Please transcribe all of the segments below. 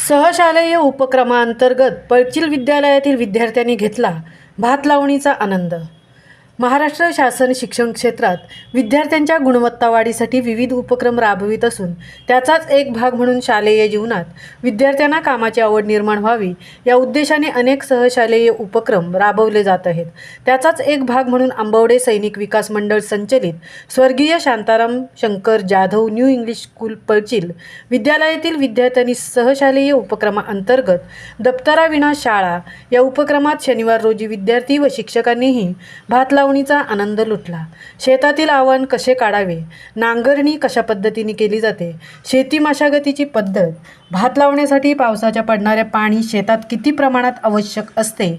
सहशालेय उपक्रमांतर्गत पळचिल विद्यालयातील विद्यार्थ्यांनी घेतला भात लावणीचा आनंद। महाराष्ट्र शासन शिक्षण क्षेत्रात विद्यार्थ्यांच्या गुणवत्ता वाढीसाठी विविध उपक्रम राबवित असून त्याचाच एक भाग म्हणून शालेय जीवनात विद्यार्थ्यांना कामाची आवड निर्माण व्हावी या उद्देशाने अनेक सहशालेय उपक्रम राबवले जात आहेत। त्याचाच एक भाग म्हणून आंबवडे सैनिक विकास मंडळ संचलित स्वर्गीय Shantaram Shankar Jadhav new English school Palchil विद्यालयातील विद्यार्थ्यांनी सहशालेय उपक्रमांतर्गत दप्तराविना शाळा या उपक्रमात शनिवार रोजी विद्यार्थी व शिक्षकांनीही भात लावणीचा आनंद लुटला। शेतातील आव्हान कसे काढावे, नांगरणी कशा पद्धतीने केली जाते, शेती मशागतीची पद्धत, भात लावण्यासाठी पावसाच्या पडणाऱ्या पाणी शेतात किती प्रमाणात आवश्यक असते,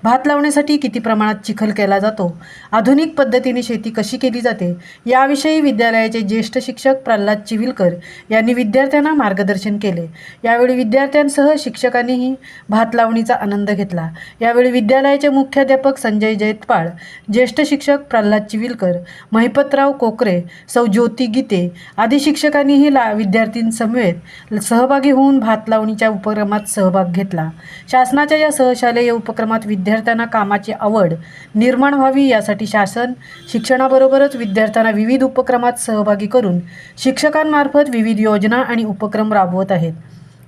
भात लावण्यासाठी किती प्रमाणात चिखल केला जातो, आधुनिक पद्धतीने शेती कशी केली जाते याविषयी विद्यालयाचे ज्येष्ठ शिक्षक प्रल्हाद चिविलकर यांनी विद्यार्थ्यांना मार्गदर्शन केले। यावेळी विद्यार्थ्यांसह शिक्षकांनीही भात लावणीचा आनंद घेतला। यावेळी विद्यालयाचे मुख्याध्यापक संजय जयतपाळ, ज्येष्ठ शिक्षक प्रल्हाद चिविलकर, महिपतराव कोकरे, सौ ज्योती गीते आदी शिक्षकांनीही विद्यार्थ्यांसमवेत सहभागी होऊन भात लावणीच्या उपक्रमात सहभाग घेतला। शासनाच्या या सहशालेय उपक्रमात विद्यार्थ्यांना कामाची आवड निर्माण व्हावी यासाठी शासन शिक्षणाबरोबरच विद्यार्थ्यांना विविध उपक्रमात सहभागी करून शिक्षकांमार्फत विविध योजना आणि उपक्रम राबवत आहेत।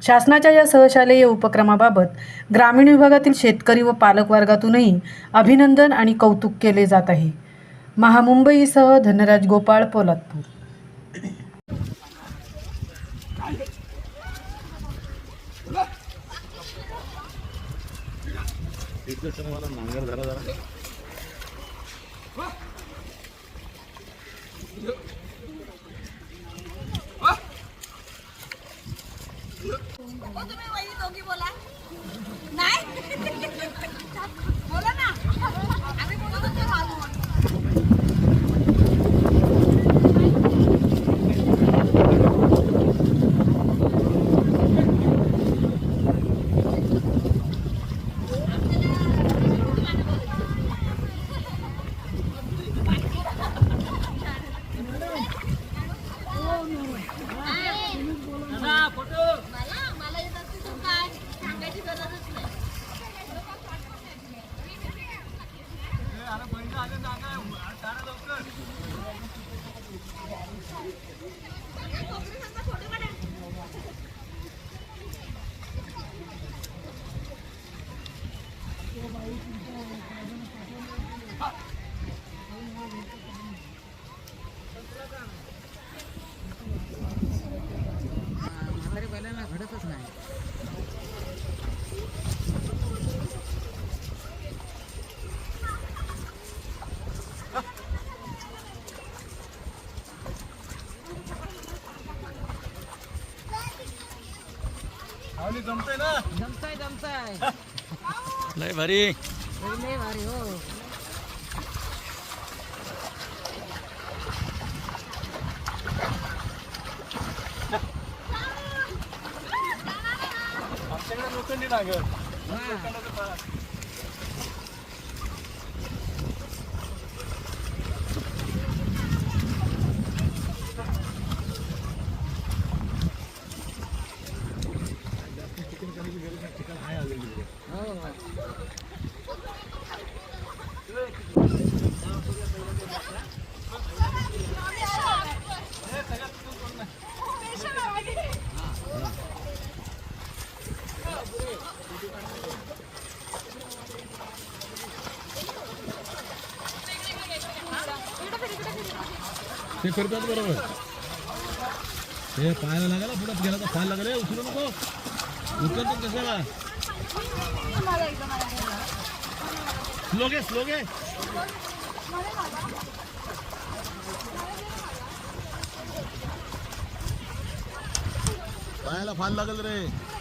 शासनाच्या या सहशालेय उपक्रमाबाबत ग्रामीण विभागातील शेतकरी व पालक वर्गातूनही अभिनंदन आणि कौतुक केले जात आहे। महामुंबईसह धनराज गोपाळ, पोलादपूर। तुम्ही वही दोघी बोला नाही बोला ना आम्ही बोलत होतो घडतच नाही। जमतंय ना? जमताय लय भारी लय भारी हो। आमच्याकडे लोखंडी नांगर ते करतात बरोबर। हे पाहायला लागला पुढे गेला तर पाहायला लागले उचलू नको उचलतो कशाला स्लो घे पाहायला फाल लागल रे।